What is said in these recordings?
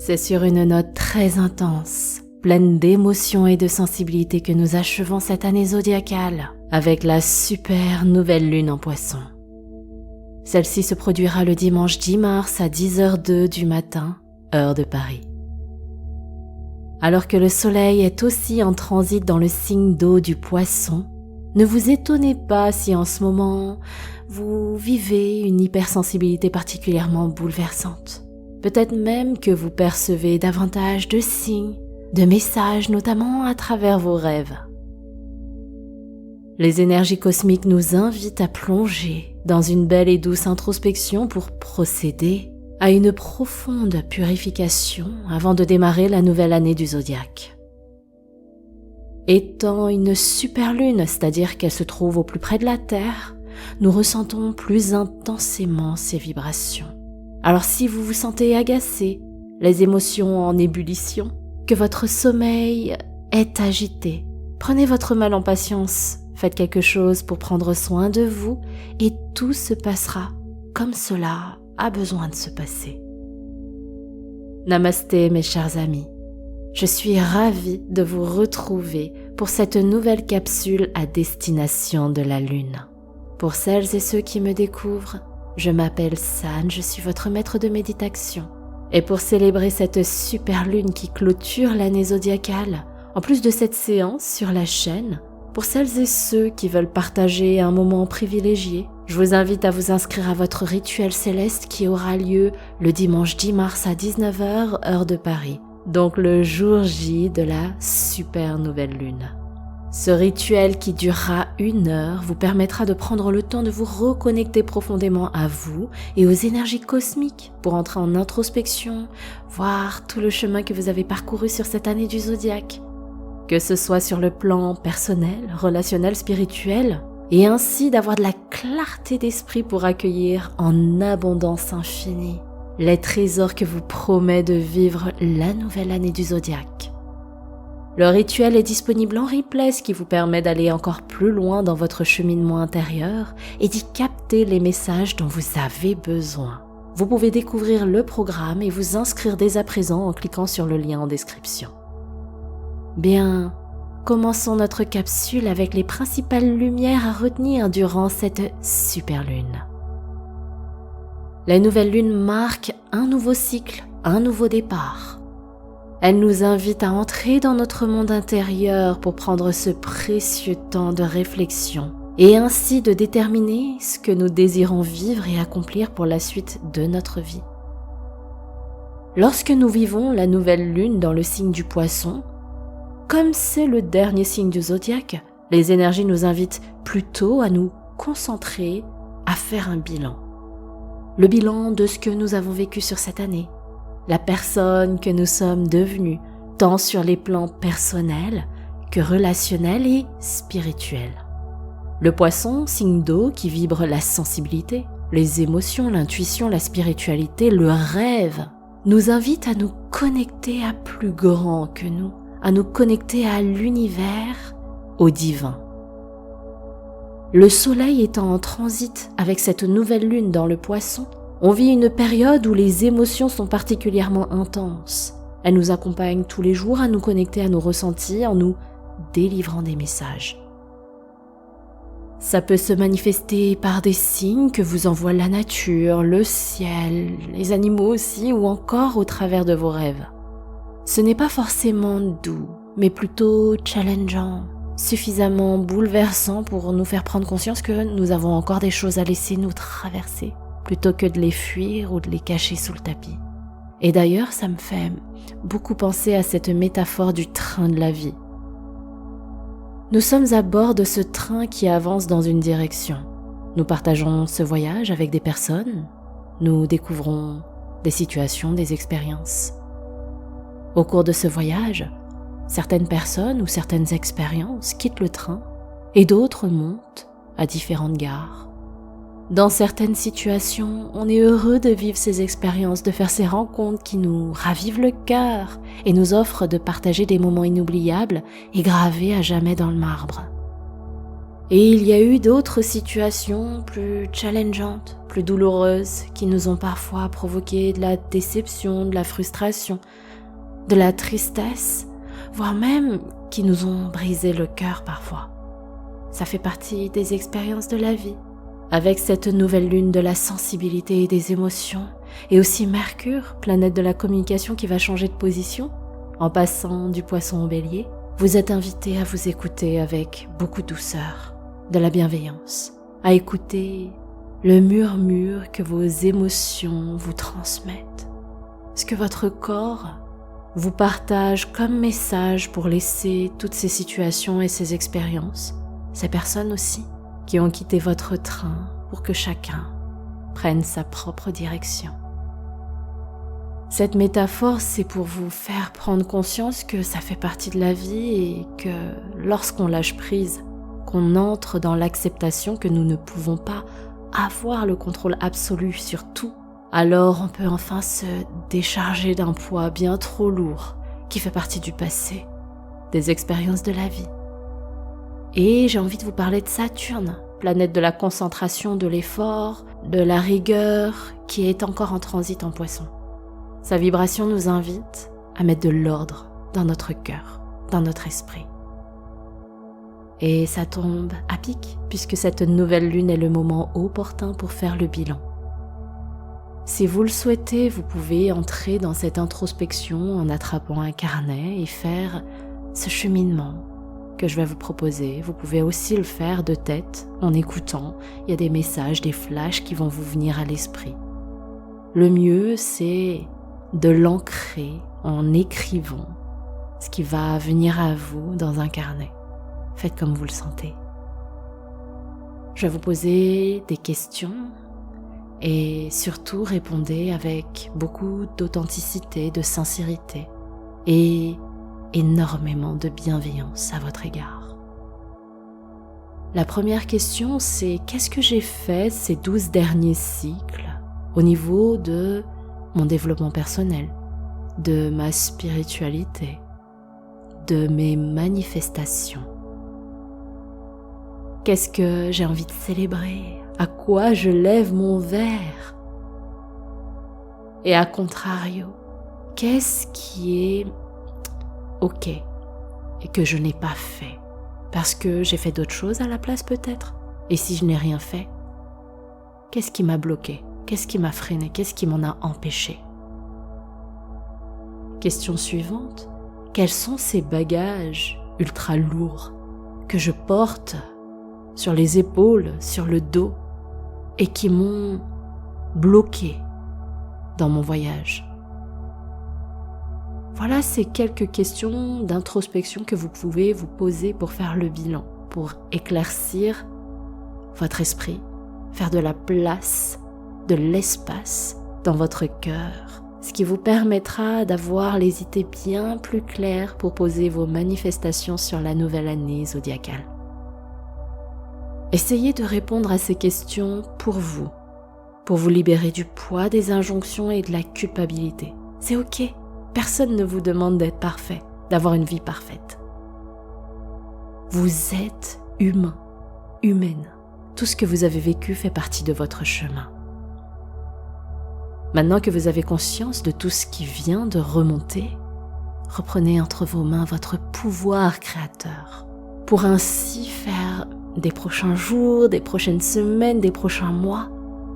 C'est sur une note très intense, pleine d'émotions et de sensibilité que nous achevons cette année zodiacale avec la super nouvelle lune en Poisson. Celle-ci se produira le dimanche 10 mars à 10h02 du matin, heure de Paris. Alors que le soleil est aussi en transit dans le signe d'eau du Poisson, ne vous étonnez pas si en ce moment, vous vivez une hypersensibilité particulièrement bouleversante. Peut-être même que vous percevez davantage de signes, de messages, notamment à travers vos rêves. Les énergies cosmiques nous invitent à plonger dans une belle et douce introspection pour procéder à une profonde purification avant de démarrer la nouvelle année du zodiaque. Étant une super lune, c'est-à-dire qu'elle se trouve au plus près de la Terre, nous ressentons plus intensément ces vibrations. Alors si vous vous sentez agacé, les émotions en ébullition, que votre sommeil est agité, prenez votre mal en patience, faites quelque chose pour prendre soin de vous et tout se passera comme cela a besoin de se passer. Namasté mes chers amis, je suis ravie de vous retrouver pour cette nouvelle capsule à destination de la Lune. Pour celles et ceux qui me découvrent, je m'appelle San, je suis votre maître de méditation. Et pour célébrer cette super lune qui clôture l'année zodiacale, en plus de cette séance sur la chaîne, pour celles et ceux qui veulent partager un moment privilégié, je vous invite à vous inscrire à votre rituel céleste qui aura lieu le dimanche 10 mars à 19h, heure de Paris, donc le jour J de la super nouvelle lune. Ce rituel qui durera 1 heure vous permettra de prendre le temps de vous reconnecter profondément à vous et aux énergies cosmiques pour entrer en introspection, voir tout le chemin que vous avez parcouru sur cette année du zodiaque. Que ce soit sur le plan personnel, relationnel, spirituel, et ainsi d'avoir de la clarté d'esprit pour accueillir en abondance infinie les trésors que vous promet de vivre la nouvelle année du zodiaque. Le rituel est disponible en replay, ce qui vous permet d'aller encore plus loin dans votre cheminement intérieur et d'y capter les messages dont vous avez besoin. Vous pouvez découvrir le programme et vous inscrire dès à présent en cliquant sur le lien en description. Bien, commençons notre capsule avec les principales lumières à retenir durant cette super lune. La nouvelle lune marque un nouveau cycle, un nouveau départ. Elle nous invite à entrer dans notre monde intérieur pour prendre ce précieux temps de réflexion et ainsi de déterminer ce que nous désirons vivre et accomplir pour la suite de notre vie. Lorsque nous vivons la nouvelle lune dans le signe du Poisson, comme c'est le dernier signe du zodiaque, les énergies nous invitent plutôt à nous concentrer, à faire un bilan. Le bilan de ce que nous avons vécu sur cette année, la personne que nous sommes devenus, tant sur les plans personnels que relationnels et spirituels. Le Poisson, signe d'eau qui vibre la sensibilité, les émotions, l'intuition, la spiritualité, le rêve, nous invite à nous connecter à plus grand que nous, à nous connecter à l'univers, au divin. Le soleil étant en transit avec cette nouvelle lune dans le Poisson, on vit une période où les émotions sont particulièrement intenses. Elles nous accompagnent tous les jours à nous connecter à nos ressentis en nous délivrant des messages. Ça peut se manifester par des signes que vous envoie la nature, le ciel, les animaux aussi, ou encore au travers de vos rêves. Ce n'est pas forcément doux, mais plutôt challengeant, suffisamment bouleversant pour nous faire prendre conscience que nous avons encore des choses à laisser nous traverser, plutôt que de les fuir ou de les cacher sous le tapis. Et d'ailleurs, ça me fait beaucoup penser à cette métaphore du train de la vie. Nous sommes à bord de ce train qui avance dans une direction. Nous partageons ce voyage avec des personnes, nous découvrons des situations, des expériences. Au cours de ce voyage, certaines personnes ou certaines expériences quittent le train et d'autres montent à différentes gares. Dans certaines situations, on est heureux de vivre ces expériences, de faire ces rencontres qui nous ravivent le cœur et nous offrent de partager des moments inoubliables et gravés à jamais dans le marbre. Et il y a eu d'autres situations plus challengeantes, plus douloureuses, qui nous ont parfois provoqué de la déception, de la frustration, de la tristesse, voire même qui nous ont brisé le cœur parfois. Ça fait partie des expériences de la vie. Avec cette nouvelle lune de la sensibilité et des émotions, et aussi Mercure, planète de la communication qui va changer de position, en passant du Poisson au Bélier, vous êtes invité à vous écouter avec beaucoup de douceur, de la bienveillance, à écouter le murmure que vos émotions vous transmettent, ce que votre corps vous partage comme message pour laisser toutes ces situations et ces expériences, ces personnes aussi, qui ont quitté votre train pour que chacun prenne sa propre direction. Cette métaphore, c'est pour vous faire prendre conscience que ça fait partie de la vie et que lorsqu'on lâche prise, qu'on entre dans l'acceptation que nous ne pouvons pas avoir le contrôle absolu sur tout, alors on peut enfin se décharger d'un poids bien trop lourd qui fait partie du passé, des expériences de la vie. Et j'ai envie de vous parler de Saturne, planète de la concentration, de l'effort, de la rigueur, qui est encore en transit en Poisson. Sa vibration nous invite à mettre de l'ordre dans notre cœur, dans notre esprit. Et ça tombe à pic, puisque cette nouvelle lune est le moment opportun pour faire le bilan. Si vous le souhaitez, vous pouvez entrer dans cette introspection en attrapant un carnet et faire ce cheminement que je vais vous proposer. Vous pouvez aussi le faire de tête, en écoutant. Il y a des messages, des flashs qui vont vous venir à l'esprit. Le mieux, c'est de l'ancrer en écrivant ce qui va venir à vous dans un carnet. Faites comme vous le sentez. Je vais vous poser des questions et surtout répondez avec beaucoup d'authenticité, de sincérité et énormément de bienveillance à votre égard. La première question, c'est qu'est-ce que j'ai fait ces 12 derniers cycles au niveau de mon développement personnel, de ma spiritualité, de mes manifestations. Qu'est-ce que j'ai envie de célébrer? À quoi je lève mon verre? Et à contrario, qu'est-ce qui est OK et que je n'ai pas fait? Parce que j'ai fait d'autres choses à la place peut-être? Et si je n'ai rien fait, qu'est-ce qui m'a bloqué? Qu'est-ce qui m'a freiné? Qu'est-ce qui m'en a empêché? Question suivante. Quels sont ces bagages ultra lourds que je porte sur les épaules, sur le dos et qui m'ont bloqué dans mon voyage? Voilà ces quelques questions d'introspection que vous pouvez vous poser pour faire le bilan, pour éclaircir votre esprit, faire de la place, de l'espace dans votre cœur, ce qui vous permettra d'avoir les idées bien plus claires pour poser vos manifestations sur la nouvelle année zodiacale. Essayez de répondre à ces questions pour vous libérer du poids des injonctions et de la culpabilité. C'est OK, personne ne vous demande d'être parfait, d'avoir une vie parfaite. Vous êtes humain, humaine. Tout ce que vous avez vécu fait partie de votre chemin. Maintenant que vous avez conscience de tout ce qui vient de remonter, reprenez entre vos mains votre pouvoir créateur pour ainsi faire des prochains jours, des prochaines semaines, des prochains mois,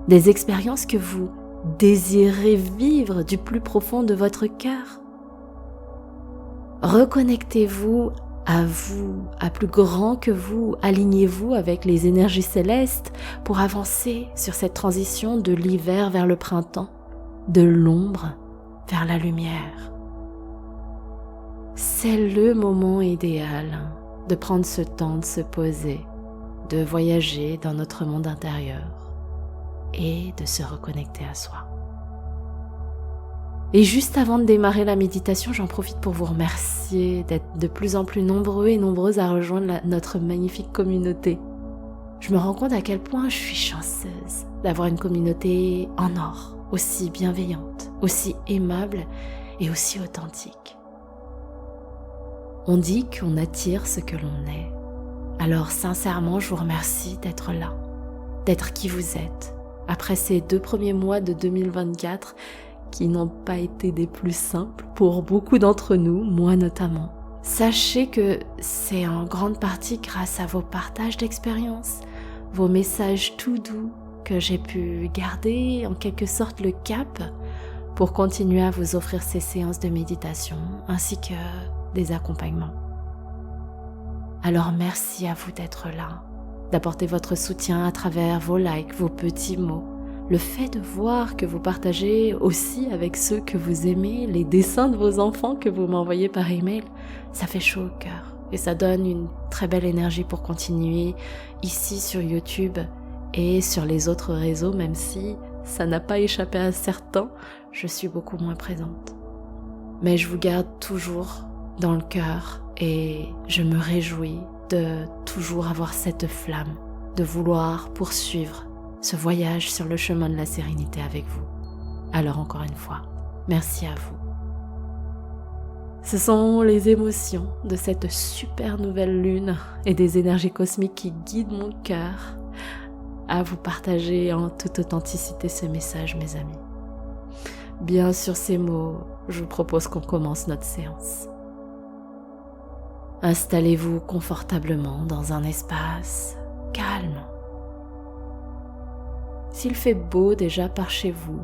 des expériences que vous désirez vivre du plus profond de votre cœur. Reconnectez-vous, à plus grand que vous, alignez-vous avec les énergies célestes pour avancer sur cette transition de l'hiver vers le printemps, de l'ombre vers la lumière. C'est le moment idéal de prendre ce temps de se poser, de voyager dans notre monde intérieur et de se reconnecter à soi. Et juste avant de démarrer la méditation, j'en profite pour vous remercier d'être de plus en plus nombreux et nombreuses à rejoindre notre magnifique communauté. Je me rends compte à quel point je suis chanceuse d'avoir une communauté en or, aussi bienveillante, aussi aimable et aussi authentique. On dit qu'on attire ce que l'on est. Alors sincèrement, je vous remercie d'être là, d'être qui vous êtes. Après ces 2 premiers mois de 2024 qui n'ont pas été des plus simples pour beaucoup d'entre nous, moi notamment. Sachez que c'est en grande partie grâce à vos partages d'expériences, vos messages tout doux que j'ai pu garder en quelque sorte le cap pour continuer à vous offrir ces séances de méditation ainsi que des accompagnements. Alors merci à vous d'être là, d'apporter votre soutien à travers vos likes, vos petits mots. Le fait de voir que vous partagez aussi avec ceux que vous aimez les dessins de vos enfants que vous m'envoyez par email, ça fait chaud au cœur et ça donne une très belle énergie pour continuer ici sur YouTube et sur les autres réseaux, même si ça n'a pas échappé à certains, je suis beaucoup moins présente. Mais je vous garde toujours dans le cœur et je me réjouis de toujours avoir cette flamme, de vouloir poursuivre ce voyage sur le chemin de la sérénité avec vous. Alors encore une fois, merci à vous. Ce sont les émotions de cette super nouvelle lune et des énergies cosmiques qui guident mon cœur à vous partager en toute authenticité ce message, mes amis. Bien sur ces mots, je vous propose qu'on commence notre séance. Installez-vous confortablement dans un espace calme. S'il fait beau déjà par chez vous,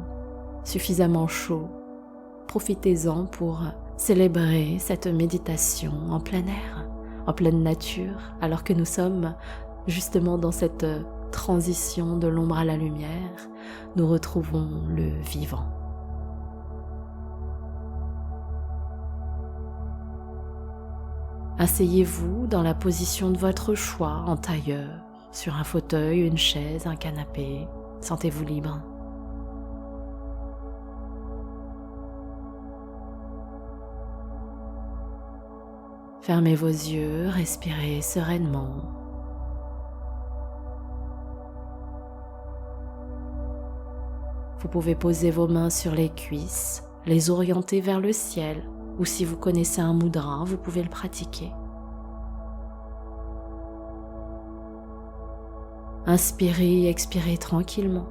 suffisamment chaud, profitez-en pour célébrer cette méditation en plein air, en pleine nature, alors que nous sommes justement dans cette transition de l'ombre à la lumière, nous retrouvons le vivant. Asseyez-vous dans la position de votre choix, en tailleur, sur un fauteuil, une chaise, un canapé. Sentez-vous libre. Fermez vos yeux, respirez sereinement. Vous pouvez poser vos mains sur les cuisses, les orienter vers le ciel, ou si vous connaissez un mudra, vous pouvez le pratiquer. Inspirez et expirez tranquillement.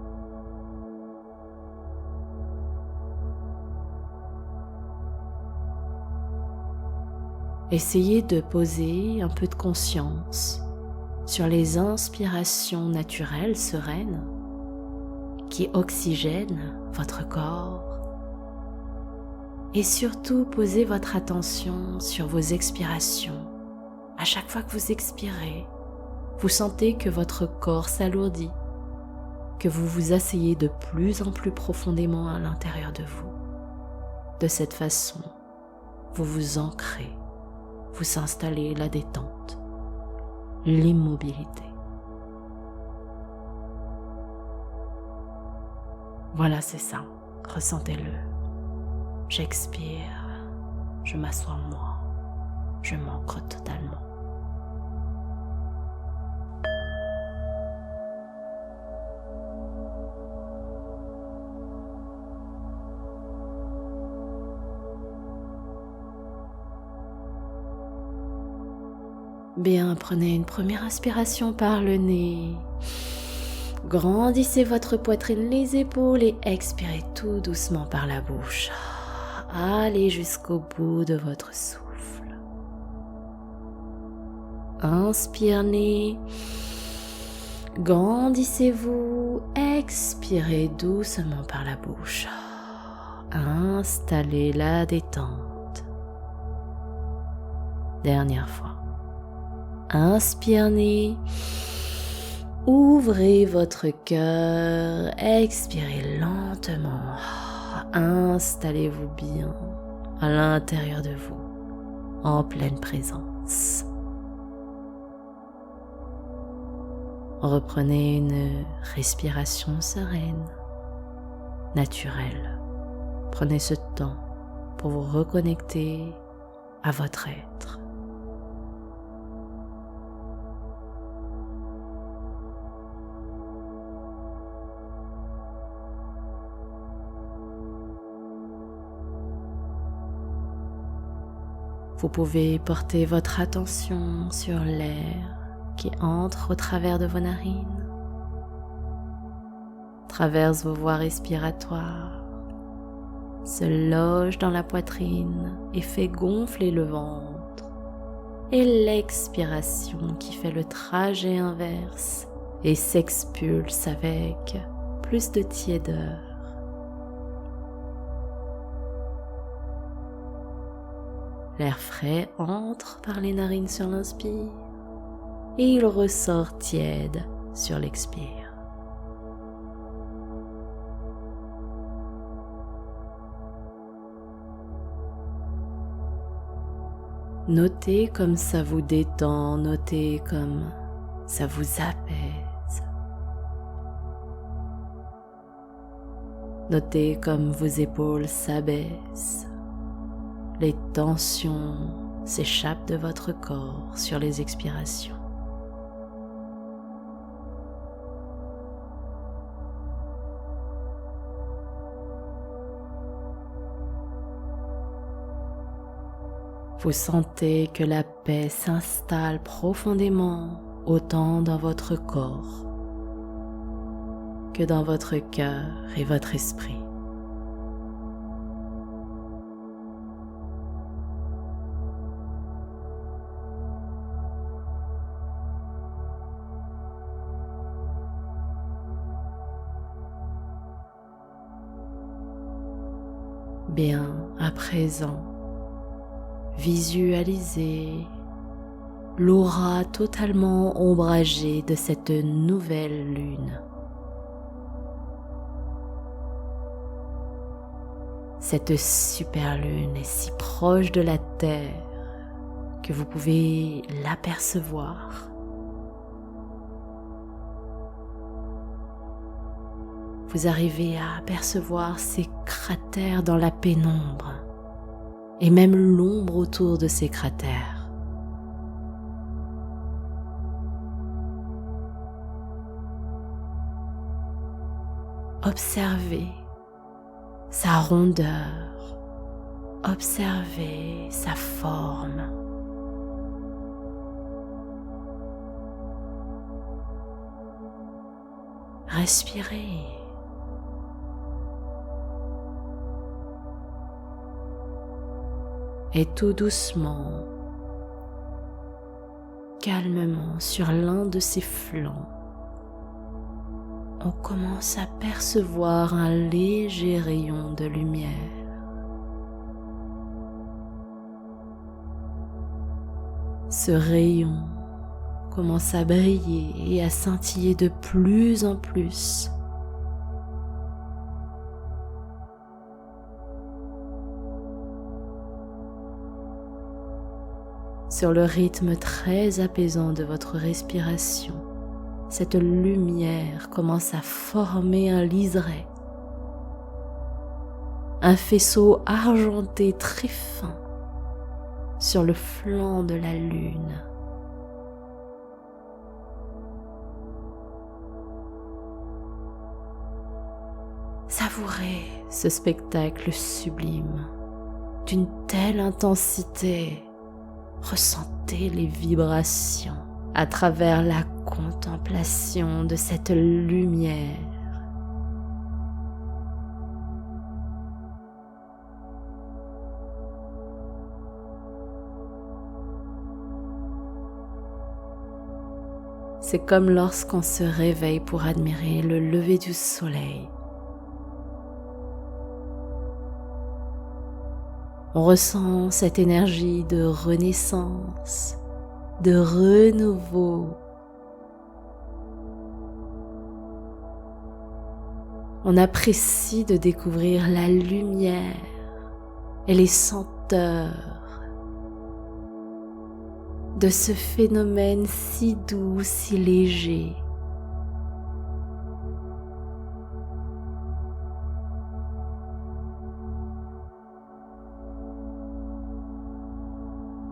Essayez de poser un peu de conscience sur les inspirations naturelles, sereines, qui oxygènent votre corps. Et surtout, posez votre attention sur vos expirations. À chaque fois que vous expirez, vous sentez que votre corps s'alourdit, que vous vous asseyez de plus en plus profondément à l'intérieur de vous. De cette façon, vous vous ancrez, vous installez la détente, l'immobilité. Voilà, c'est ça, ressentez-le. J'expire, je m'assois en moi, je m'ancre totalement. Bien, prenez une première inspiration par le nez. Grandissez votre poitrine, les épaules et expirez tout doucement par la bouche. Allez jusqu'au bout de votre souffle. Inspirez, grandissez-vous, expirez doucement par la bouche. Installez la détente. Dernière fois. Inspirez, ouvrez votre cœur, expirez lentement. Installez-vous bien à l'intérieur de vous, en pleine présence. Reprenez une respiration sereine, naturelle. Prenez ce temps pour vous reconnecter à votre être. Vous pouvez porter votre attention sur l'air qui entre au travers de vos narines, traverse vos voies respiratoires, se loge dans la poitrine et fait gonfler le ventre, et l'expiration qui fait le trajet inverse et s'expulse avec plus de tiédeur. L'air frais entre par les narines sur l'inspire et il ressort tiède sur l'expire. Notez comme ça vous détend, notez comme ça vous apaise. Notez comme vos épaules s'abaissent. Les tensions s'échappent de votre corps sur les expirations. Vous sentez que la paix s'installe profondément autant dans votre corps que dans votre cœur et votre esprit. Bien, à présent, visualisez l'aura totalement ombragée de cette nouvelle lune. Cette super lune est si proche de la Terre que vous pouvez l'apercevoir. Vous arrivez à apercevoir ces cratères dans la pénombre et même l'ombre autour de ces cratères. Observez sa rondeur, observez sa forme. Respirez. Et tout doucement, calmement sur l'un de ses flancs, on commence à percevoir un léger rayon de lumière. Ce rayon commence à briller et à scintiller de plus en plus. Sur le rythme très apaisant de votre respiration, cette lumière commence à former un liseré, un faisceau argenté très fin sur le flanc de la lune. Savourez ce spectacle sublime d'une telle intensité. Ressentez les vibrations à travers la contemplation de cette lumière. C'est comme lorsqu'on se réveille pour admirer le lever du soleil. On ressent cette énergie de renaissance, de renouveau. On apprécie de découvrir la lumière et les senteurs de ce phénomène si doux, si léger.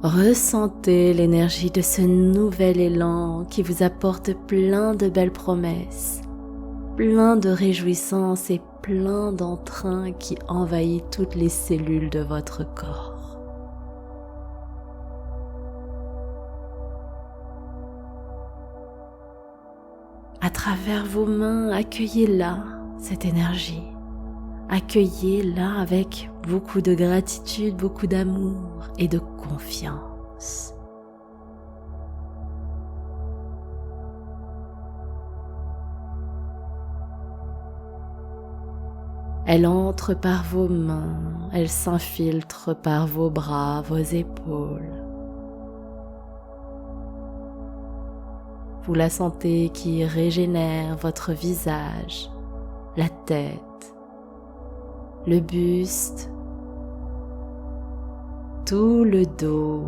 Ressentez l'énergie de ce nouvel élan qui vous apporte plein de belles promesses, plein de réjouissances et plein d'entrain qui envahit toutes les cellules de votre corps. À travers vos mains, accueillez-la, cette énergie. Accueillez-la avec beaucoup de gratitude, beaucoup d'amour et de confiance. Elle entre par vos mains, elle s'infiltre par vos bras, vos épaules. Vous la sentez qui régénère votre visage, la tête, le buste, tout le dos.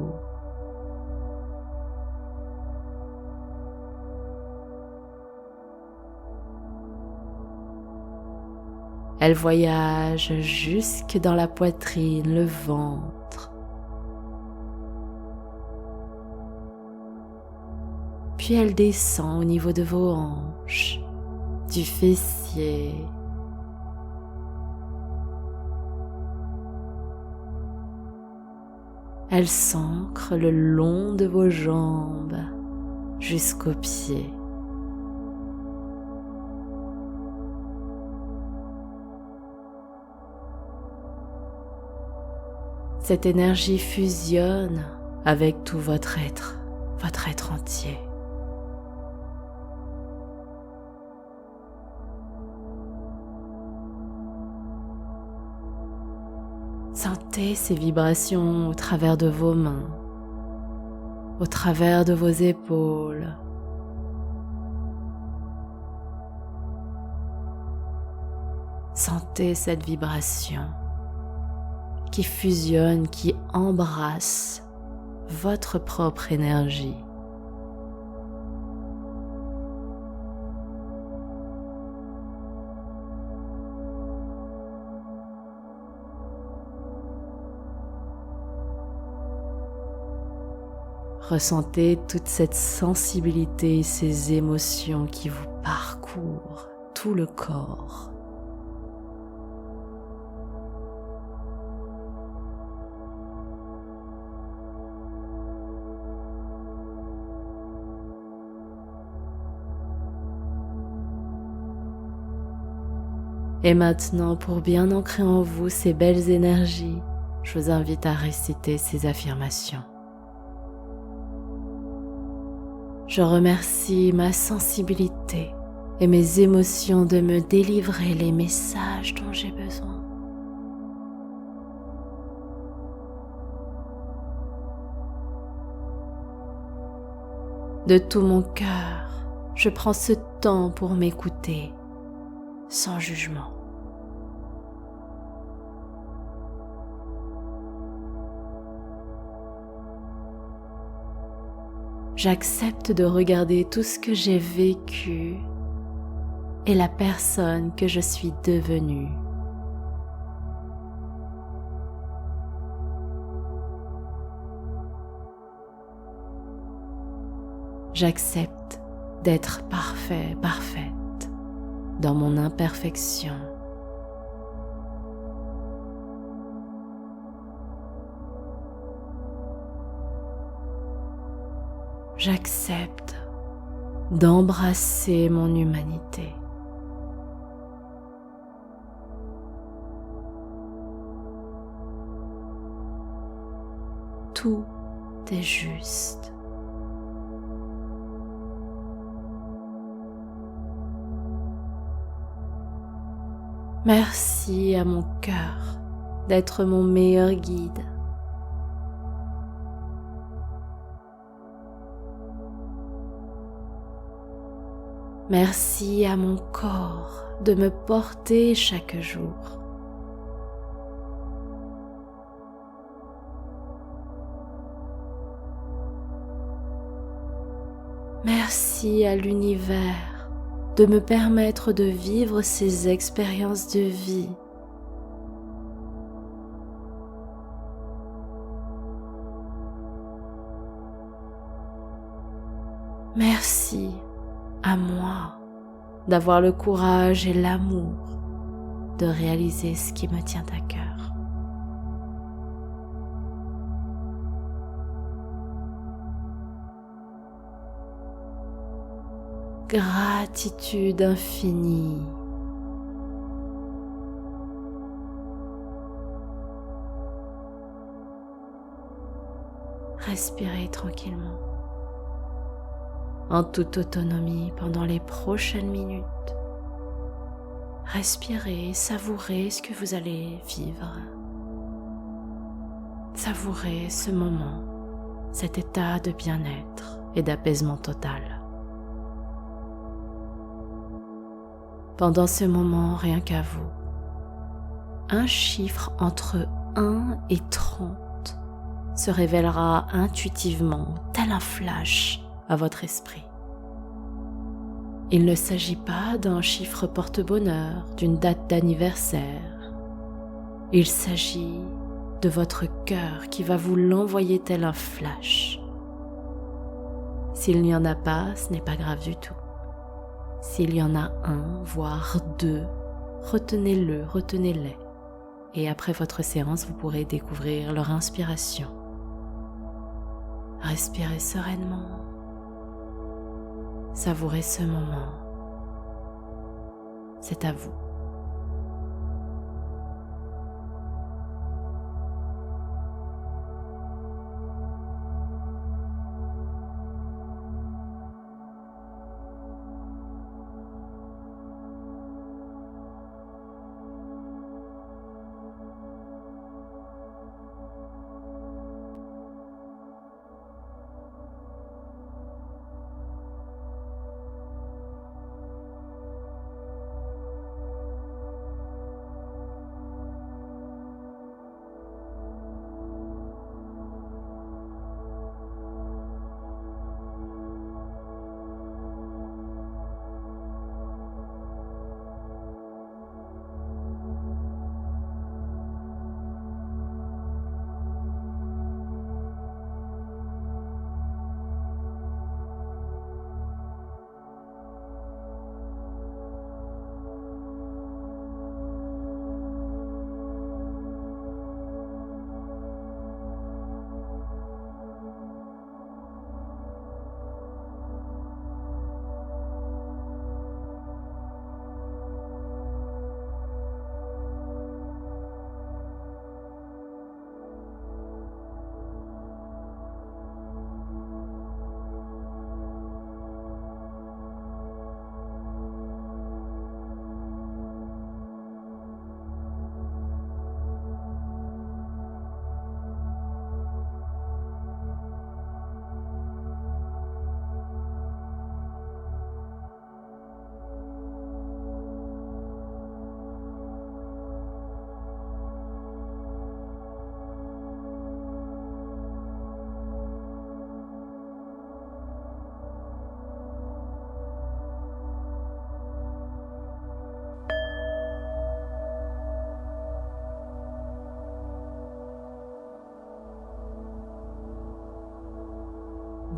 Elle voyage jusque dans la poitrine, le ventre. Puis elle descend au niveau de vos hanches, du fessier. Elle s'ancre le long de vos jambes jusqu'aux pieds. Cette énergie fusionne avec tout votre être entier. Sentez ces vibrations au travers de vos mains, au travers de vos épaules. Sentez cette vibration qui fusionne, qui embrasse votre propre énergie. Ressentez toute cette sensibilité, ces émotions qui vous parcourent tout le corps. Et maintenant, pour bien ancrer en vous ces belles énergies, je vous invite à réciter ces affirmations. Je remercie ma sensibilité et mes émotions de me délivrer les messages dont j'ai besoin. De tout mon cœur, je prends ce temps pour m'écouter sans jugement. J'accepte de regarder tout ce que j'ai vécu et la personne que je suis devenue. J'accepte d'être parfait, parfaite dans mon imperfection. J'accepte d'embrasser mon humanité. Tout est juste. Merci à mon cœur d'être mon meilleur guide. Merci à mon corps de me porter chaque jour. Merci à l'univers de me permettre de vivre ces expériences de vie. Merci à moi d'avoir le courage et l'amour de réaliser ce qui me tient à cœur. gratitude infinie. Respirez tranquillement, en toute autonomie pendant les prochaines minutes. Respirez, savourez ce que vous allez vivre. Savourez ce moment, cet état de bien-être et d'apaisement total. Pendant ce moment, rien qu'à vous, un chiffre entre 1 et 30 se révélera intuitivement, tel un flash, à votre esprit. Il ne s'agit pas d'un chiffre porte-bonheur, d'une date d'anniversaire. Il s'agit de votre cœur qui va vous l'envoyer tel un flash. S'il n'y en a pas, ce n'est pas grave du tout. S'il y en a un, voire deux, retenez-le, retenez-les. Et après votre séance, vous pourrez découvrir leur inspiration. Respirez sereinement. Savourez ce moment. C'est à vous.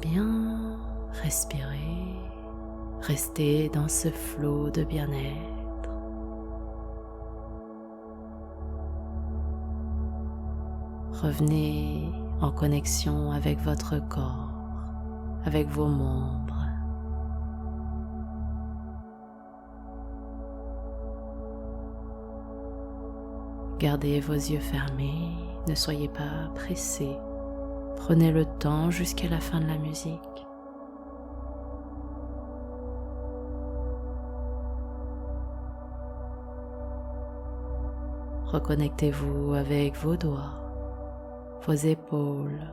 Bien respirer, restez dans ce flot de bien-être. Revenez en connexion avec votre corps, avec vos membres. Gardez vos yeux fermés, ne soyez pas pressés. Prenez le temps jusqu'à la fin de la musique. Reconnectez-vous avec vos doigts, vos épaules,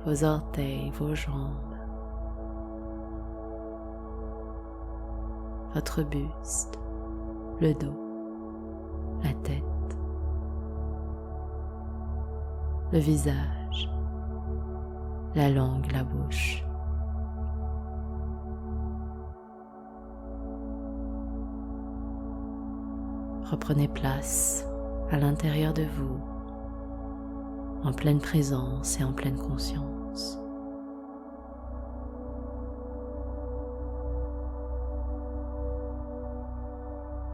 vos orteils, vos jambes, votre buste, le dos, la tête, le visage, la langue, la bouche. Reprenez place à l'intérieur de vous, en pleine présence et en pleine conscience.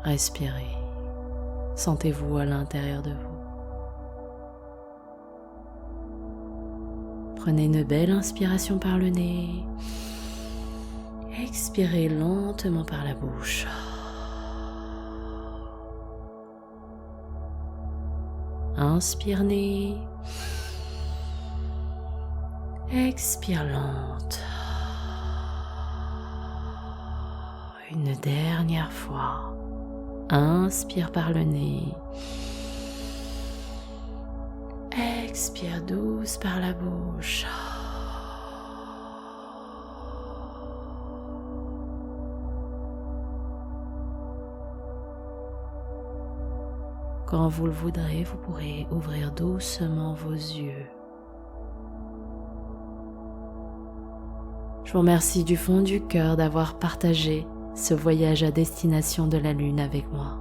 Respirez, sentez-vous à l'intérieur de vous. Prenez une belle inspiration par le nez Expirez lentement par la bouche. Inspire nez. Expire lente. Une dernière fois. Inspire par le nez. Expire douce par la bouche. Quand vous le voudrez, vous pourrez ouvrir doucement vos yeux. Je vous remercie du fond du cœur d'avoir partagé ce voyage à destination de la Lune avec moi.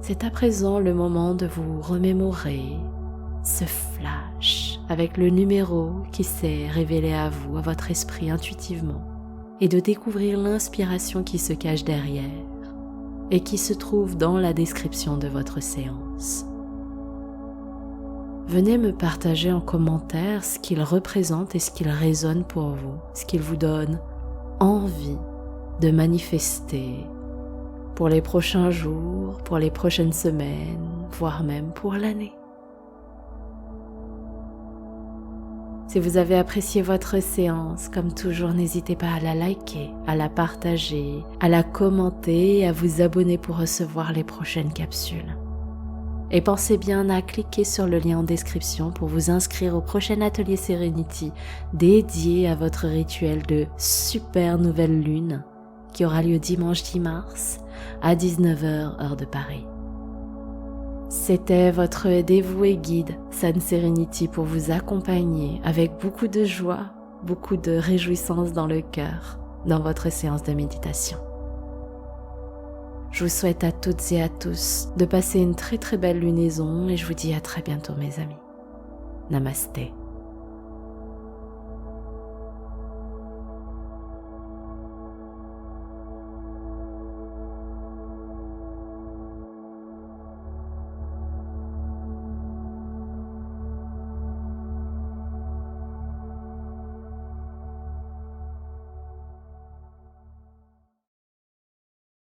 C'est à présent le moment de vous remémorer ce flash avec le numéro qui s'est révélé à vous, à votre esprit intuitivement, et de découvrir l'inspiration qui se cache derrière et qui se trouve dans la description de votre séance. Venez me partager en commentaire ce qu'il représente et ce qu'il résonne pour vous, ce qu'il vous donne envie de manifester pour les prochains jours, pour les prochaines semaines, voire même pour l'année. Si vous avez apprécié votre séance, comme toujours, n'hésitez pas à la liker, à la partager, à la commenter et à vous abonner pour recevoir les prochaines capsules. Et pensez bien à cliquer sur le lien en description pour vous inscrire au prochain atelier Serenity dédié à votre rituel de super nouvelle lune qui aura lieu dimanche 10 mars à 19h heure de Paris. C'était votre dévoué guide Sun Serenity pour vous accompagner avec beaucoup de joie, beaucoup de réjouissance dans le cœur dans votre séance de méditation. Je vous souhaite à toutes et à tous de passer une très très belle lunaison et je vous dis à très bientôt mes amis. Namasté.